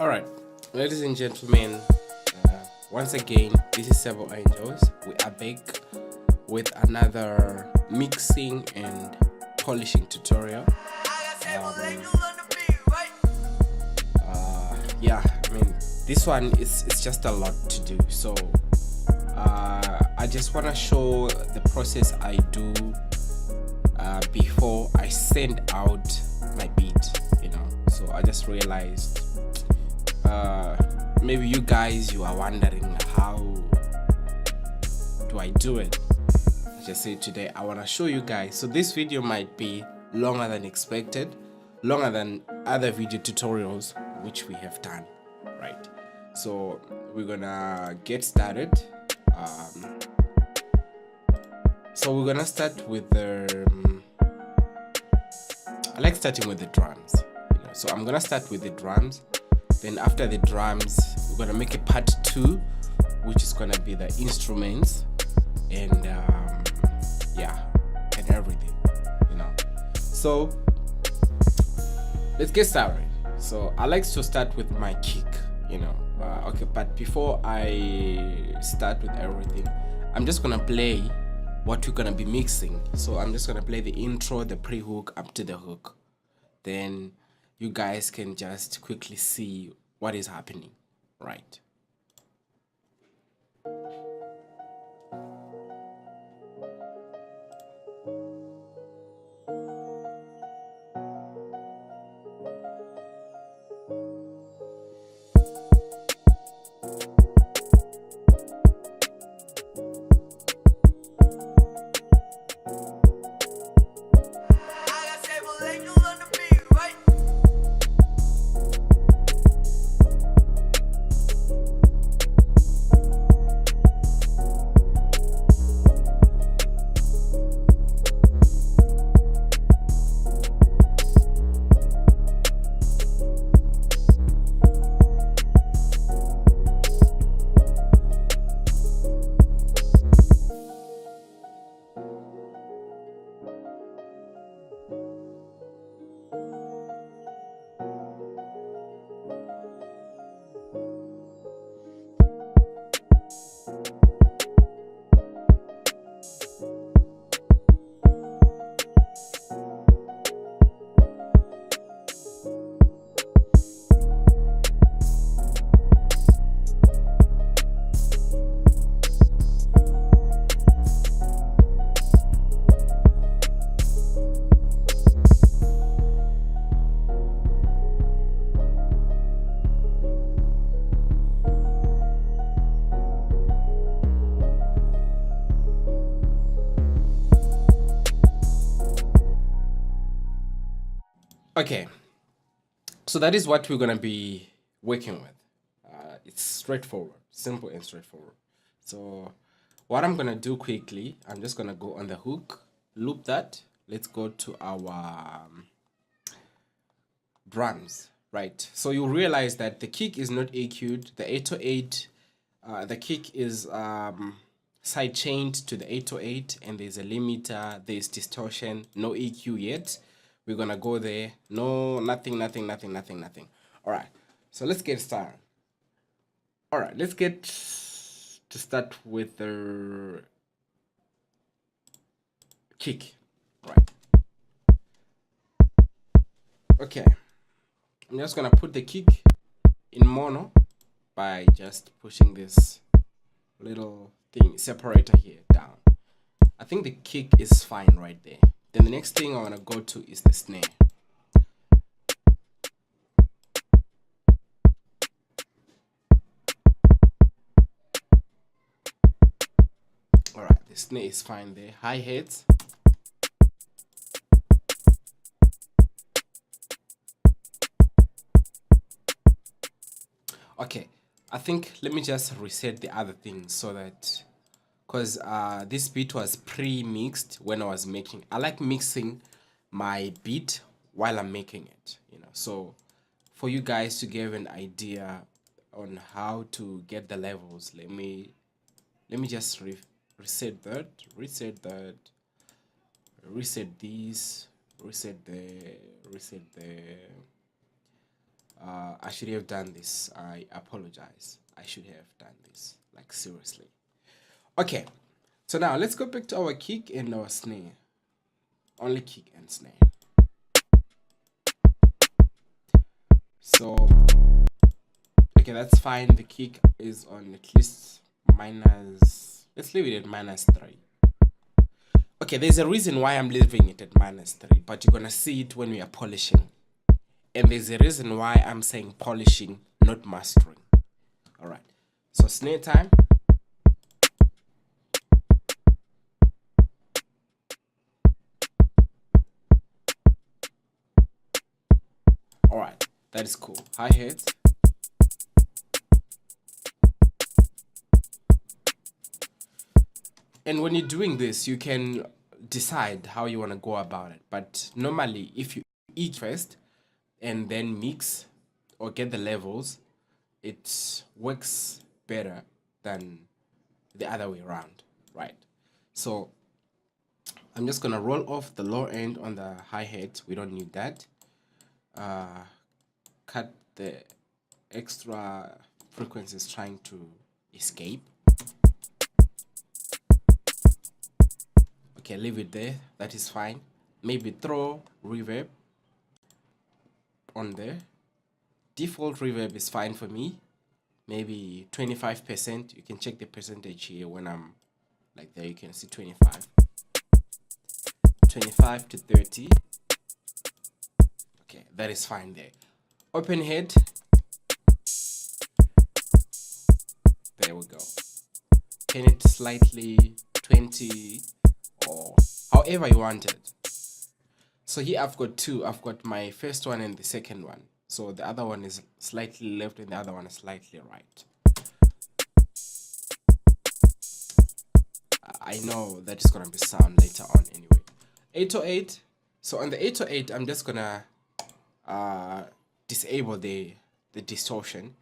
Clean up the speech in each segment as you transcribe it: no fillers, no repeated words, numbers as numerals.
All right, ladies and gentlemen, once again, this is SYBLE Angels. We are back with another mixing and polishing tutorial. Yeah, I mean, this one is just a lot to do. So I just want to show the process I do before I send out my beat, So I just realized maybe you guys, you are wondering how do I do it. I just said today I want to show you guys. So this video might be longer than expected, longer than other video tutorials which we have done, right? So we're gonna get started. So we're gonna start with the I like starting with the drums, so I'm gonna start with the drums. Then after the drums, we're gonna make a part 2, which is gonna be the instruments and yeah, and everything, So let's get started. So I like to start with my kick, okay. But before I start with everything, I'm just gonna play what we're gonna be mixing. So I'm just gonna play the intro, the pre-hook up to the hook. Then you guys can just quickly see what is happening, right? Okay, so that is what we're gonna be working with. It's straightforward, simple and straightforward. So what I'm gonna do quickly, I'm just gonna go on the hook, loop that. Let's go to our drums, right? So you'll realize that the kick is not EQ'd. The 808, the kick is sidechained to the 808, and there's a limiter, there's distortion, no EQ yet. We're gonna go there. No, nothing. All right, so let's get started. All right, let's get to start with the kick, right? Okay, I'm just gonna put the kick in mono by just pushing this little thing separator here down. I think the kick is fine right there. Then the next thing I want to go to is the snare. Alright, the snare is fine there. Hi-hats. Okay, I think let me just reset the other things so that, because this beat was pre-mixed when I was making. I like mixing my beat while I'm making it, So for you guys to give an idea on how to get the levels, let me just reset that, reset these, reset the I should have done this. I apologize. I should have done this. Like, seriously. Okay. So now let's go back to our kick and our snare. Only kick and snare. So, okay, that's fine. The kick is on at least minus, let's leave it at -3. Okay, there's a reason why I'm leaving it at -3, but you're gonna see it when we are polishing. And there's a reason why I'm saying polishing, not mastering. Alright, so snare time. Alright, that is cool. Hi-hat. And when you're doing this, you can decide how you want to go about it. But normally, if you eat first and then mix or get the levels, it works better than the other way around, right? So I'm just gonna roll off the low end on the hi-hat. We don't need that. Cut the extra frequencies trying to escape. Okay, leave it there. That is fine. Maybe throw reverb on there. Default reverb is fine for me. Maybe 25%. You can check the percentage here when I'm like there. You can see 25. 25 to 30. Okay, that is fine there. Open head. There we go. Turn it slightly 20 or however you want it. So here I've got two. I've got my first one and the second one. So the other one is slightly left and the other one is slightly right. I know that is gonna be sound later on anyway. 808. So on the 808, I'm just gonna disable the distortion.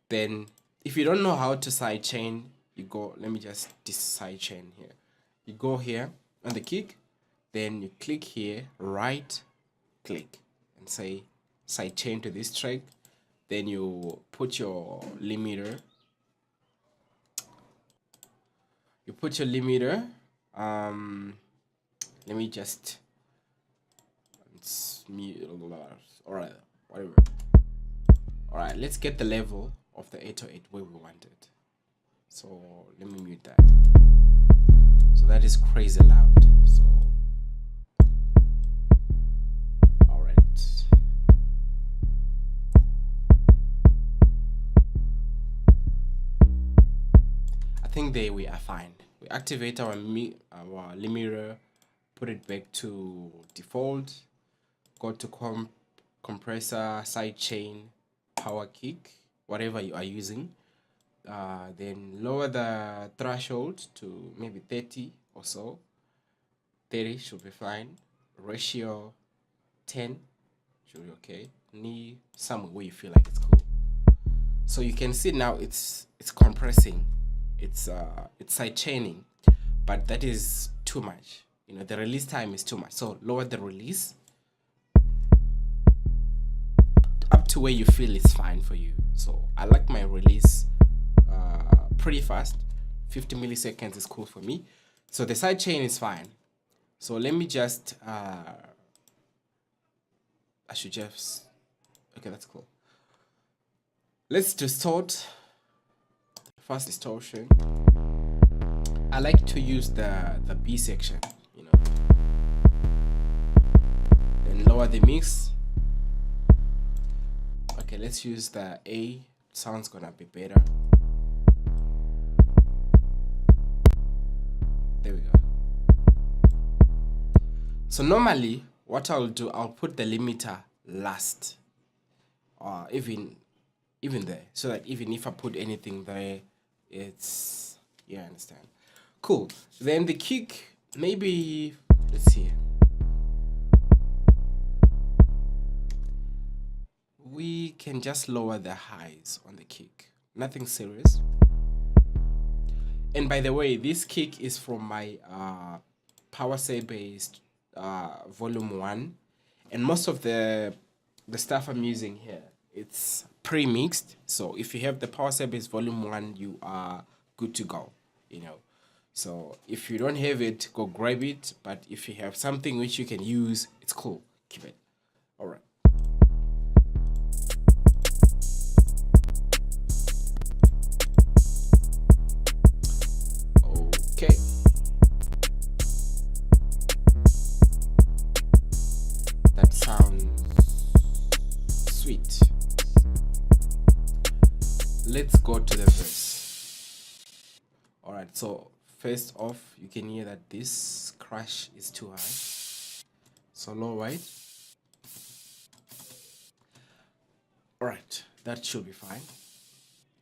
Then if you don't know how to sidechain, you go, let me just sidechain here. You go here on the kick, then you click here, right click, and say sidechain to this track. Then you put your limiter. You put your limiter. Let me just. Alright, whatever. Alright, let's get the level of the 808 where we want it. So let me mute that. So that is crazy loud. So alright. I think there we are fine. We activate our limiter, put it back to default, go to compressor, sidechain, power kick, whatever you are using. Then lower the threshold to maybe 30 or so. 30 should be fine. Ratio 10 should be okay. Knee somewhere where you feel like it's cool. So you can see now it's compressing. It's sidechaining, but that is too much. You know, the release time is too much. So lower the release up to where you feel it's fine for you. So I like my release pretty fast. 50 milliseconds is cool for me. So the sidechain is fine. So let me just I should just, okay, that's cool. Let's distort. First distortion. I like to use the B section, you know. Then lower the mix. Okay, let's use the A. Sounds gonna be better. There we go. So normally what I'll do, I'll put the limiter last, or even there, so that even if I put anything there, it's, yeah, I understand. Cool. Then the kick, maybe, let's see. We can just lower the highs on the kick. Nothing serious. And by the way, this kick is from my PowerSay based volume 1, and most of the stuff I'm using here it's pre-mixed. So if you have the Power Service Volume 1, you are good to go, you know. So if you don't have it, go grab it. But if you have something which you can use, it's cool. Keep it. All right. Okay. That sounds sweet. Let's go to the verse. All right. So first off, you can hear that this crash is too high. So lower it. Alright, that should be fine.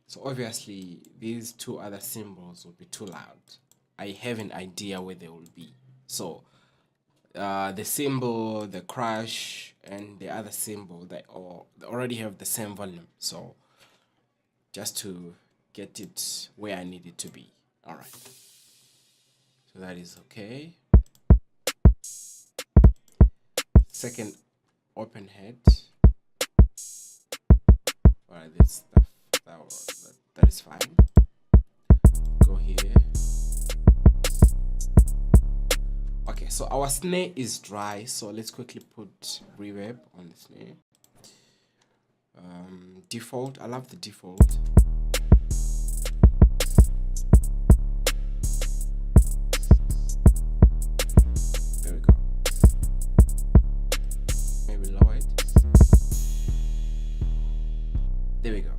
So obviously these two other cymbals will be too loud. I have an idea where they will be. So the cymbal, the crash, and the other cymbal, they already have the same volume. So just to get it where I need it to be. Alright. So that is okay. Second open head. Alright, this stuff that is fine. Go here. Okay, so our snare is dry, so let's quickly put reverb on the snare. Default, I love the default. There we go. Maybe lower it. There we go.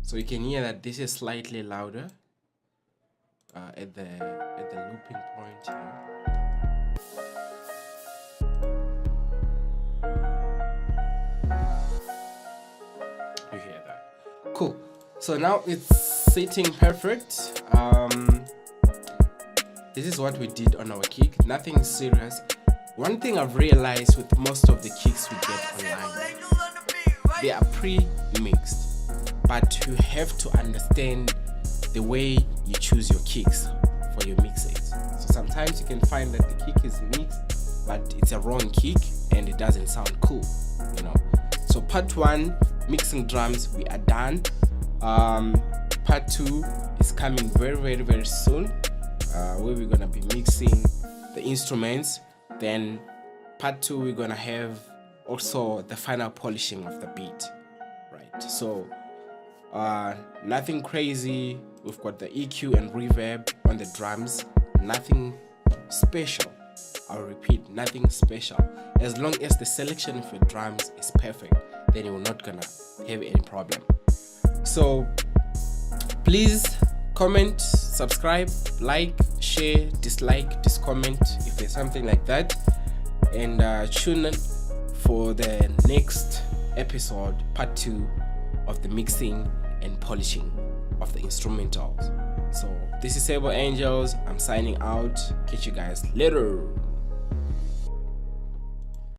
So you can hear that this is slightly louder at the looping point here. You hear that? Cool. So now it's sitting perfect. This is what we did on our kick. Nothing serious. One thing I've realized with most of the kicks we get online, they are pre-mixed, but you have to understand the way you choose your kicks for your mixes. So sometimes you can find that the kick is mixed, but it's a wrong kick and it doesn't sound cool, you know. So part 1, mixing drums, we are done. Part 2 is coming very soon, where we're gonna be mixing the instruments. Then part 2, we're gonna have also the final polishing of the beat, right? So nothing crazy. We've got the EQ and reverb on the drums. Nothing special. I'll repeat, nothing special. As long as the selection of your drums is perfect, then you're not gonna have any problem. So please comment, subscribe, like, share, dislike, discomment if there's something like that, and tune in for the next episode, part 2 of the mixing and polishing of the instrumentals. So this is SYBLE Angels. I'm signing out. Catch you guys later.